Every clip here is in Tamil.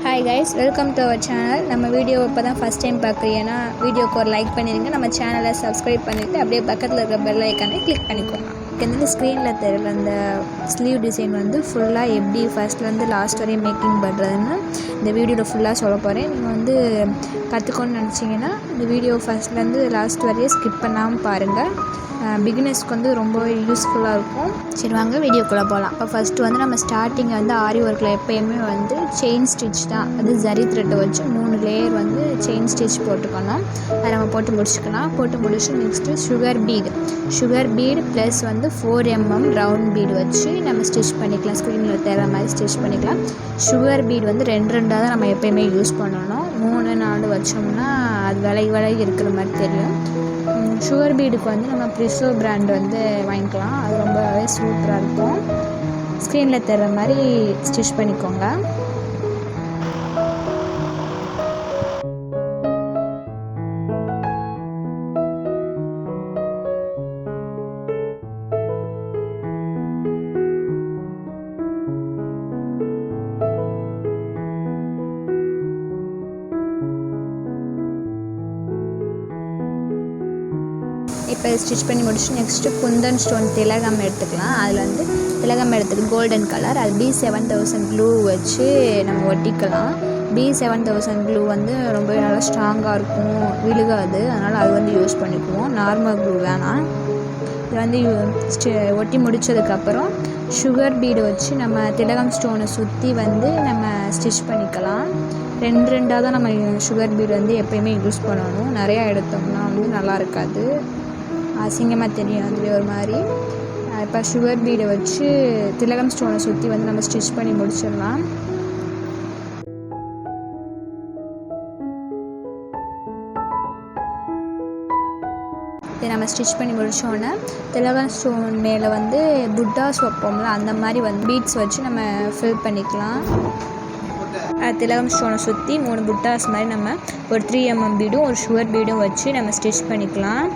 Hi guys, welcome to our channel. நம்ம வீடியோ இப்போ தான் ஃபஸ்ட் டைம் பார்க்குறீங்கன்னா வீடியோக்கு ஒரு லைக் பண்ணிடுங்க. நம்ம சேனலை சப்ஸ்கிரைப் பண்ணிவிட்டு அப்படியே பக்கத்தில் இருக்கிற பெல் ஐக்கானை கிளிக் பண்ணிக்கோங்க. இந்த ஸ்க்ரீனில் தெரியல அந்த ஸ்லீவ் டிசைன் வந்து ஃபுல்லாக எப்படி ஃபஸ்ட்லேருந்து லாஸ்ட் வரையும் மேக்கிங் பண்ணுறதுன்னு இந்த வீடியோவில் ஃபுல்லாக சொல்ல போகிறேன். நீங்கள் வந்து கற்றுக்கணும்னு நினச்சிங்கன்னா இந்த வீடியோ ஃபஸ்ட்லேருந்து லாஸ்ட் வரையும் ஸ்கிப் பண்ணாமல் பாருங்கள். பிகினர்ஸ்க்கு வந்து ரொம்ப யூஸ்ஃபுல்லாக இருக்கும். சரி வாங்க வீடியோக்குள்ளே போகலாம். இப்போ ஃபஸ்ட்டு வந்து நம்ம ஸ்டார்டிங்கை வந்து ஆரி ஒர்க்கில் எப்போயுமே வந்து செயின் ஸ்டிச் தான், அது ஜரி த்ரெட்டை வச்சு 3 லேயர் வந்து செயின் ஸ்டிச் போட்டுக்கணும். அதை நம்ம போட்டு முடிச்சுக்கலாம். போட்டு முடிச்சு நெக்ஸ்ட்டு சுகர் பீடு ப்ளஸ் வந்து 4 mm ரவுண்ட் பீடு வச்சு நம்ம ஸ்டிச் பண்ணிக்கலாம். ஸ்க்ரீனில் தேவை மாதிரி ஸ்டிச் பண்ணிக்கலாம். சுகர் பீடு வந்து 2 தான் நம்ம எப்போயுமே யூஸ் பண்ணணும். 3-4 வச்சோம்னா அது விலகி இருக்கிற மாதிரி தெரியும். சுகர் பீடுக்கு வந்து நம்ம ப்ரிசோ பிராண்ட் வந்து வாங்கிக்கலாம். அது ரொம்பவே சூப்பராக இருக்கும். ஸ்க்ரீனில் தர்ற மாதிரி ஸ்டிச் பண்ணிக்கோங்க. இப்போ ஸ்டிச் பண்ணி முடிச்சு நெக்ஸ்ட்டு குந்தன் ஸ்டோன் திலகம் எடுத்துக்கலாம். அதில் வந்து திலகம் எடுத்துட்டு கோல்டன் கலர், அது B7000 க்ளூ வச்சு நம்ம ஒட்டிக்கலாம். B7000 க்ளூ வந்து ரொம்ப நல்லா ஸ்ட்ராங்காக இருக்கும், விழுகாது. அதனால் அது வந்து யூஸ் பண்ணிக்குவோம். நார்மல் க்ளூ வேணாம். இது வந்து ஒட்டி முடித்ததுக்கப்புறம் சுகர் பீடு வச்சு நம்ம திலகம் ஸ்டோனை சுற்றி வந்து நம்ம ஸ்டிச் பண்ணிக்கலாம். 2 தான் நம்ம சுகர் பீடு வந்து எப்போயுமே யூஸ் பண்ணணும். நிறையா எடுத்தோம்னா வந்து நல்லா இருக்காது, அசிங்கமாக தெரியும். அதுலேயே ஒரு மாதிரி. இப்போ சுகர் பீடை வச்சு திலகம் ஸ்டோனை சுற்றி வந்து நம்ம ஸ்டிச் பண்ணி முடிச்சிடலாம். இதை நம்ம ஸ்டிச் பண்ணி முடித்தோன்னே திலகம் ஸ்டோன் மேலே வந்து புட்டாஸ் வைப்போம்ல, அந்த மாதிரி வந்து பீட்ஸ் வச்சு நம்ம ஃபில் பண்ணிக்கலாம். திலகம் ஸ்டோனை சுற்றி 3 புட்டாஸ் மாதிரி நம்ம ஒரு 3 mm பீடும் ஒரு சுகர் பீடும் வச்சு நம்ம ஸ்டிச் பண்ணிக்கலாம்.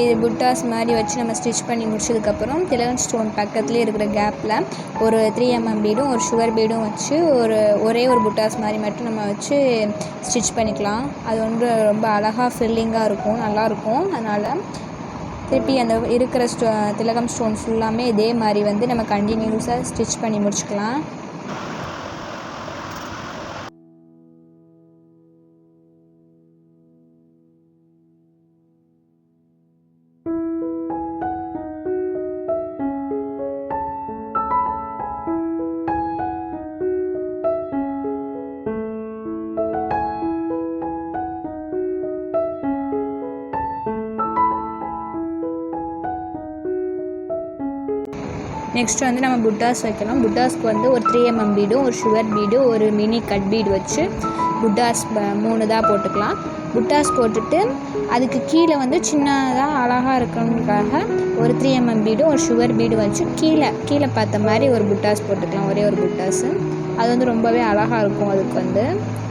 இது புட்டாஸ் மாதிரி வச்சு நம்ம ஸ்டிச் பண்ணி முடிச்சதுக்கப்புறம் திலகம் ஸ்டோன் பக்கத்துலேயே இருக்கிற கேப்பில் ஒரு 3 mm பீடும் ஒரு சுகர் பீடும் வச்சு ஒரே ஒரு புட்டாஸ் மாதிரி மட்டும் நம்ம வச்சு ஸ்டிச் பண்ணிக்கலாம். அது வந்து ரொம்ப அழகாக ஃபில்லிங்காக இருக்கும், நல்லாயிருக்கும். அதனால் திருப்பி அந்த இருக்கிற திலகம் ஸ்டோன் ஃபுல்லாமே இதே மாதிரி வந்து நம்ம கண்டினியூஸாக ஸ்டிச் பண்ணி முடிச்சுக்கலாம். நெக்ஸ்ட்டு வந்து நம்ம புட்டாஸ் வைக்கலாம். புட்டாஸ்க்கு வந்து ஒரு 3 mm பீடும் ஒரு சுகர் பீடு ஒரு மினி கட் பீடு வச்சு புட்டாஸ் 3 தான் போட்டுக்கலாம். புட்டாஸ் போட்டுட்டு அதுக்கு கீழே வந்து சின்னதாக அழகாக இருக்கணுங்கிறதுக்காக ஒரு 3 mm பீடும் ஒரு சுகர் பீடு வச்சு கீழே பார்த்த மாதிரி ஒரு புட்டாஸ் போட்டுக்கலாம். ஒரே ஒரு புட்டாஸு. அது வந்து ரொம்பவே அழகாக இருக்கும். அதுக்கு வந்து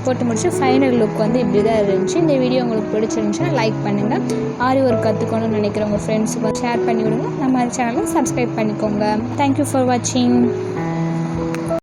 போட்டு முடிச்சு ஃபைனல் லுக் வந்து இப்படி தான் இருந்துச்சு. இந்த வீடியோ உங்களுக்கு பிடிச்சிருந்துச்சுன்னா லைக் பண்ணுங்கள். ஆரி ஒர்க் கற்றுக்கணும்னு நினைக்கிறவங்க ஃப்ரெண்ட்ஸுக்கு ஷேர் பண்ணி விடுங்க. நம்ம சேனலை சப்ஸ்கிரைப் பண்ணிக்கோங்க. தேங்க்யூ ஃபார் வாட்சிங்.